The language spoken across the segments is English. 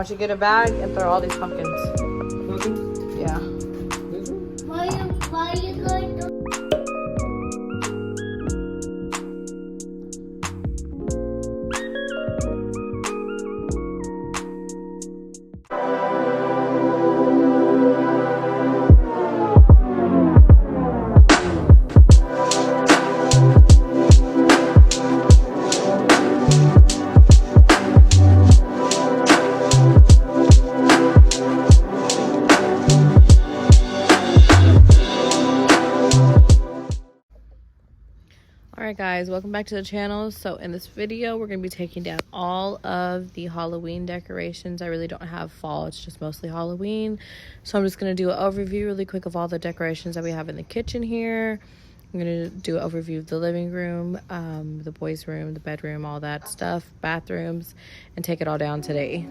I should get a bag and throw all these pumpkins. Yeah. Why you going to? Alright guys, welcome back to the channel. So in this video we're going to be taking down all of the Halloween decorations. I really don't have fall, it's just mostly Halloween. So I'm just going to do an overview really quick of all the decorations that we have in the kitchen here. I'm going to do an overview of the living room, the boys' room, the bedroom, all that stuff, bathrooms, and take it all down today.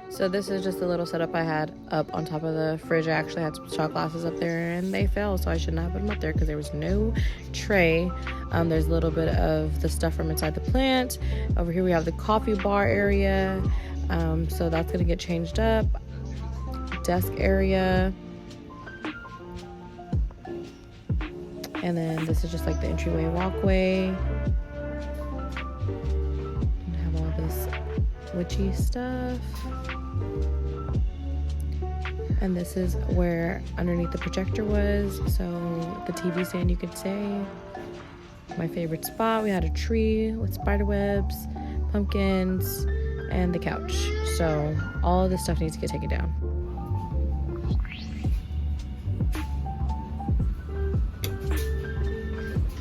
So this is just a little setup I had up on top of the fridge. I actually had some shot glasses up there and they fell, so I shouldn't have put them up there because there was no tray. There's a little bit of the stuff from inside the plant. Over here we have the coffee bar area, so that's gonna get changed up. Desk area. And then this is just like the entryway walkway. And have all this witchy stuff. And this is where underneath the projector was, so the TV stand, you could say. My favorite spot, we had a tree with spider webs, pumpkins, and the couch. So all of this stuff needs to get taken down.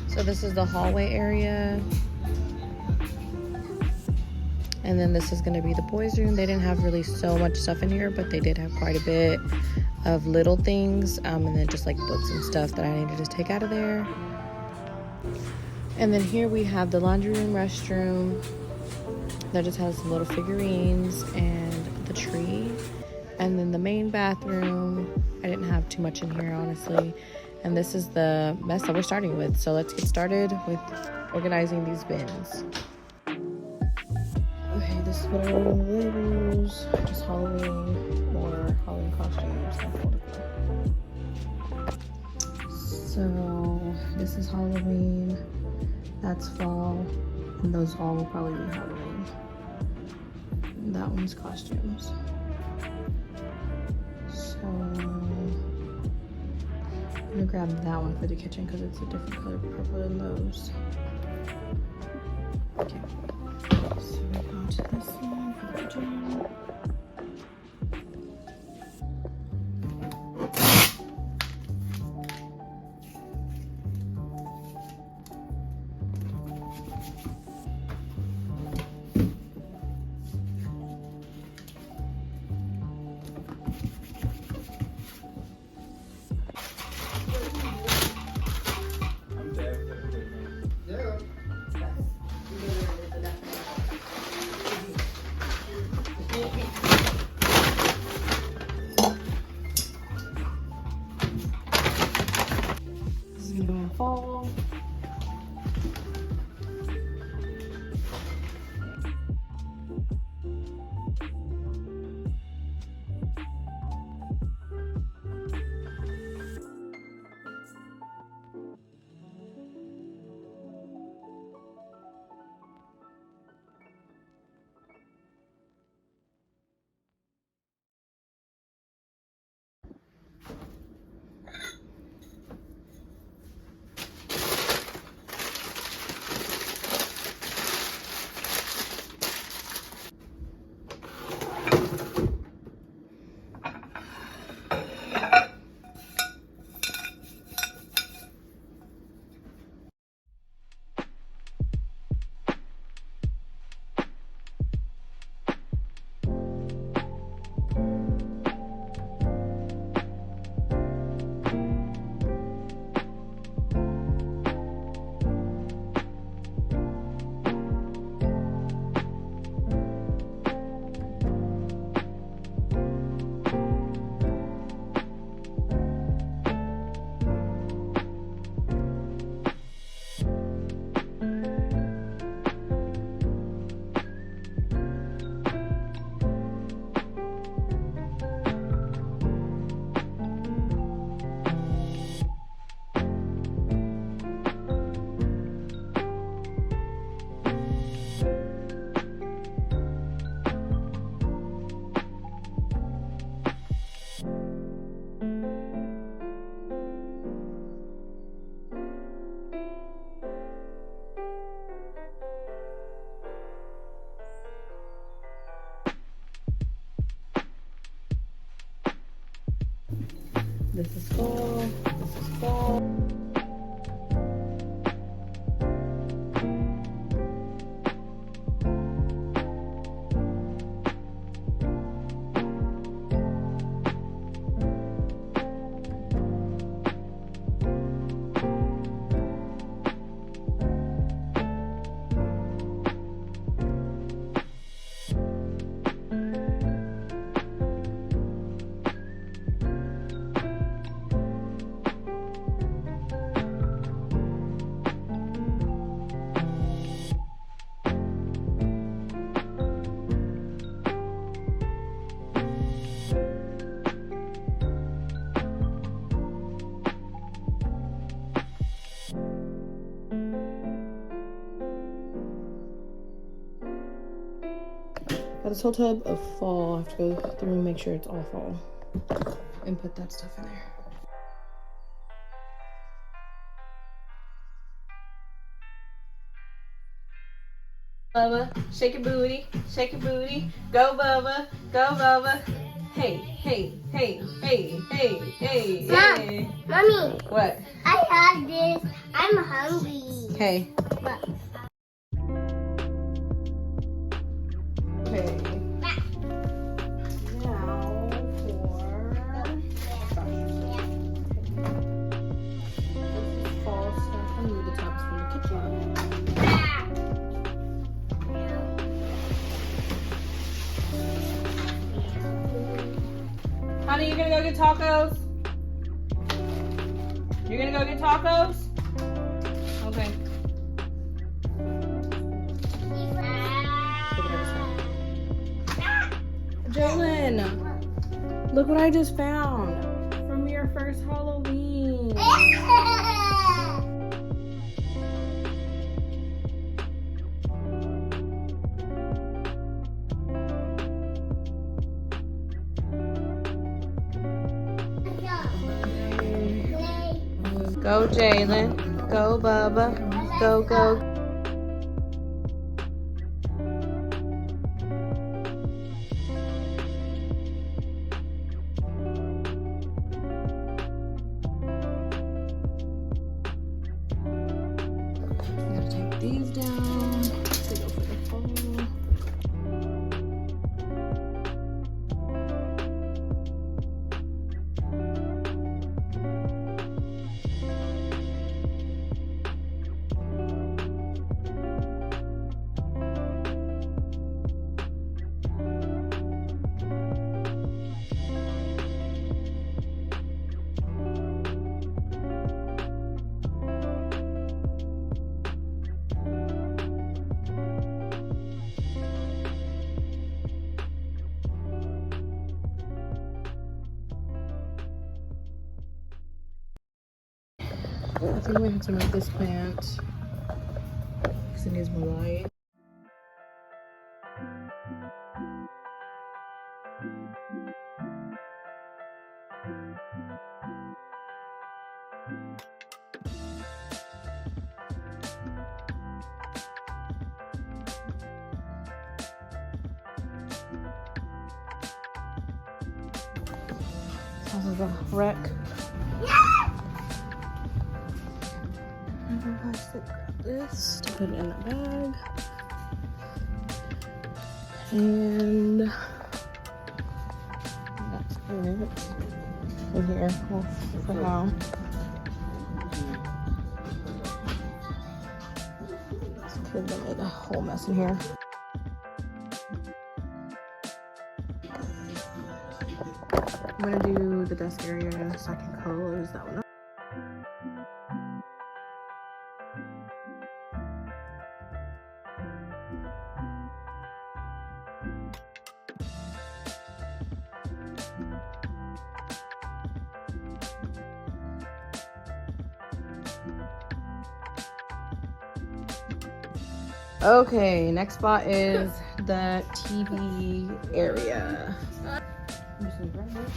So this is the hallway area. And then this is going to be the boys' room. They didn't have really so much stuff in here, but they did have quite a bit of little things. And then just like books and stuff that I needed to take out of there. And then here we have the laundry room, restroom. That just has some little figurines and the tree. And then the main bathroom. I didn't have too much in here, honestly. And this is the mess that we're starting with. So let's get started with organizing these bins. Okay, this is what I wrote on the labels. Just Halloween or Halloween costumes. So this is Halloween. That's fall. And those all will probably be Halloween. And that one's costumes. So I'm gonna grab that one for the kitchen because it's a different color purple than those. Okay. So we got this one for the kitchen. This is fall. This is fall. Got this whole tub of fall. I have to go through and make sure it's all fall and put that stuff in there. Bubba, shake your booty, go Bubba, go Bubba. Hey, hey, hey, hey, hey, hey, hey. Mommy, What? I have this. I'm hungry. Okay. But Okay. Now for fall stuff. I need the tops from the kitchen. Honey, you gonna go get tacos? You're gonna go get tacos? Okay. Jalen, look what I just found from your first Halloween. Go Jalen, go Bubba, go go. Gotta take these down to go for the fall. I think we have to move this plant because it needs more light. Sounds like a wreck. Grab this to put it in the bag. And that's it in here for now. This kid made a whole mess in here. I'm gonna do the desk area so I can close that one up. Okay, next spot is the TV area. I'm just gonna grab this.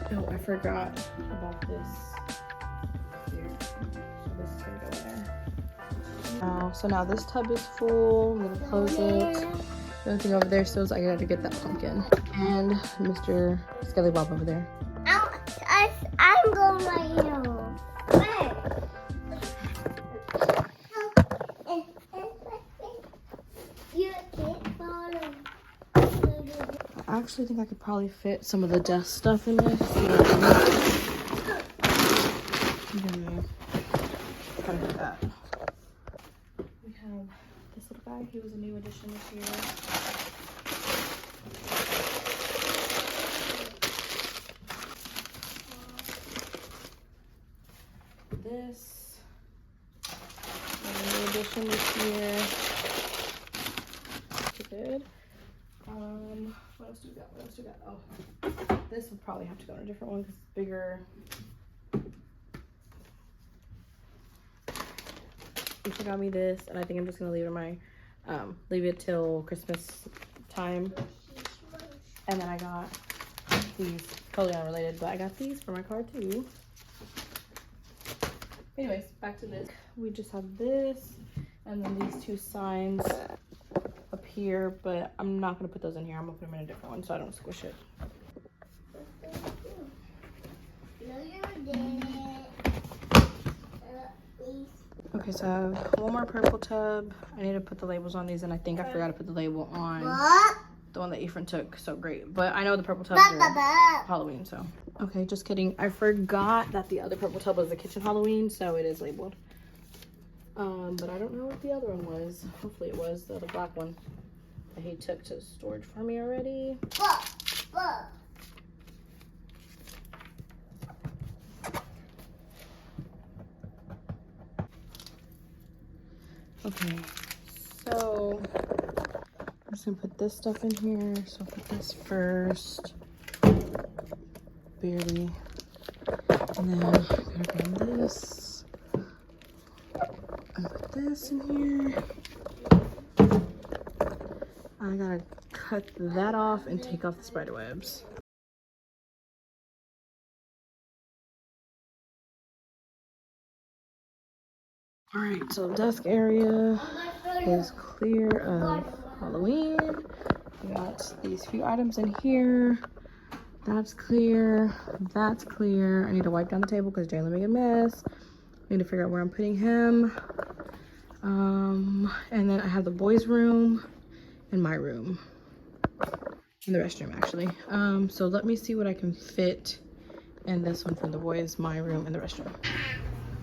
Oh, I forgot about this here. So this is gonna go there. So now this tub is full. I'm gonna close it. The only thing over there still is I gotta get that pumpkin. And Mr. Skelly Bob over there. I'm going right here. You can't follow. I actually think I could probably fit some of the desk stuff in there. I'm gonna try to do that. We have this little guy. He was a new addition this year. This a new addition this year. Good. What else do we got? What else do we got? Oh, this would probably have to go in a different one because it's bigger. She got me this, and I think I'm just gonna leave it in my leave it till Christmas time. And then I got these, totally unrelated, but I got these for my car too. Anyways, back to this. We just have this, and then these two signs up here, but I'm not gonna put those in here. I'm gonna put them in a different one so I don't squish it. Okay, so I have one more purple tub. I need to put the labels on these, and I think I forgot to put the label on the one that Ephraim took. So great, but I know the purple tubs are Halloween, so. Okay, just kidding. I forgot that the other purple tub was the kitchen Halloween, so it is labeled. But I don't know what the other one was. Hopefully it was the other black one that he took to storage for me already. Okay, so I'm just gonna put this stuff in here. So I'll put this first, barely, and then I'm gonna grab this and put this in here. I gotta cut that off and take off the spider webs. All right, so desk area is clear of Halloween. We got these few items in here. That's clear. That's clear. I need to wipe down the table because Jalen made a mess. I need to figure out where I'm putting him. And then I have the boys' room and my room. In the restroom, actually. So let me see what I can fit in this one for the boys, my room, and the restroom.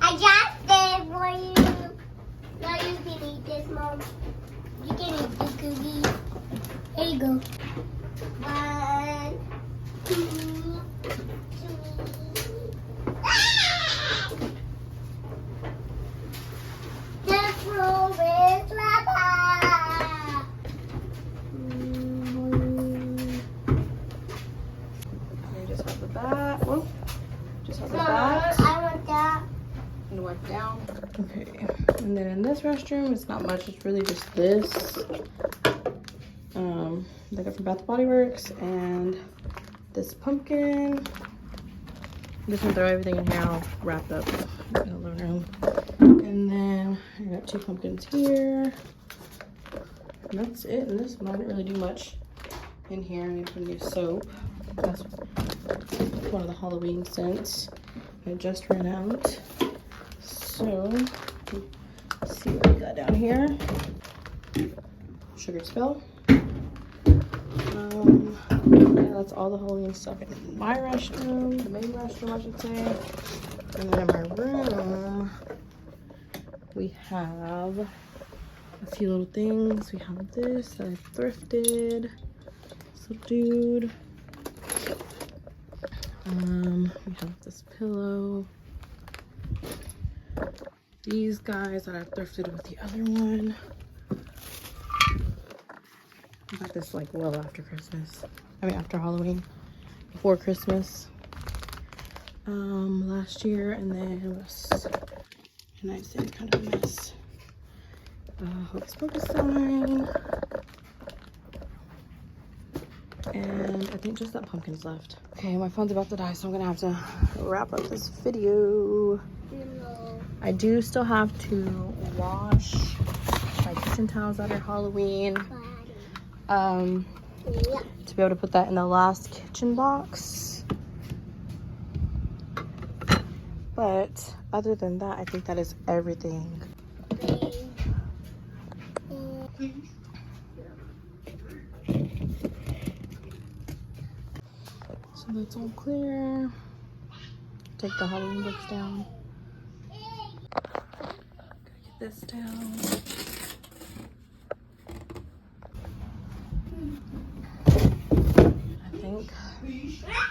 I got it for you. Now you can eat this, Mom. You can eat the cookie. There you go. 1, 2, 3. The floor is lava. We just have the bat. Whoa. Just have the Mom, bat. I want that. And wipe down. Okay. And then in this restroom, it's not much. It's really just this. They got from Bath & Body Works and this pumpkin. I'm just gonna throw everything in here. I'll wrap up in the living room. And then I got 2 pumpkins here. And that's it. And this one, I didn't really do much in here. I need to put a new soap. That's one of the Halloween scents. I just ran out. So, let's see what we got down here. Sugar Spill. Yeah, that's all the Halloween stuff in my restroom, the main restroom, I should say. And then in my room, we have a few little things. We have this that I thrifted. This little dude. We have this pillow. These guys that I thrifted with the other one. I got this like well after Christmas. I mean after Halloween. Before Christmas. Last year, and then nightstand, kind of a mess. Hocus Pocus sign. And I think just that pumpkin's left. Okay, my phone's about to die, so I'm gonna have to wrap up this video. No. I do still have to wash my kitchen towels that are Halloween. Yeah. To be able to put that in the last kitchen box. But other than that, I think that is everything. So that's all clear. Take the Halloween books down. Gotta get this down. I think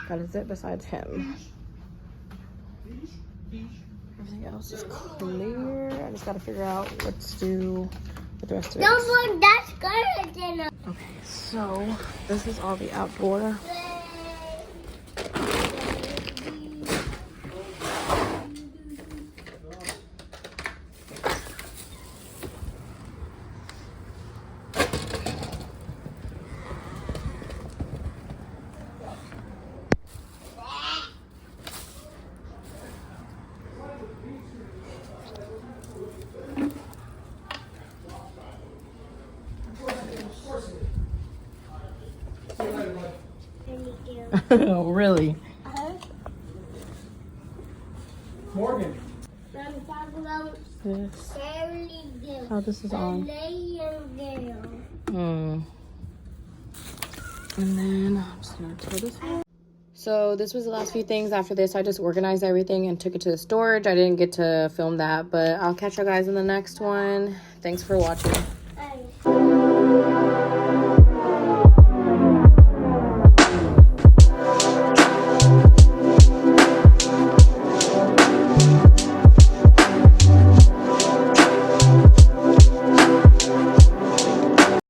that is it besides him. Everything else is clear. I just gotta figure out what to do with the rest of it. No more, that's good. Okay, so this is all the outdoor. Oh, really? Morgan. I'm talking about This. Girl. Oh, this is on. And then I'm just gonna throw this away. So this was the last few things. After this, I just organized everything and took it to the storage. I didn't get to film that, but I'll catch you guys in the next one. Thanks for watching. Bye.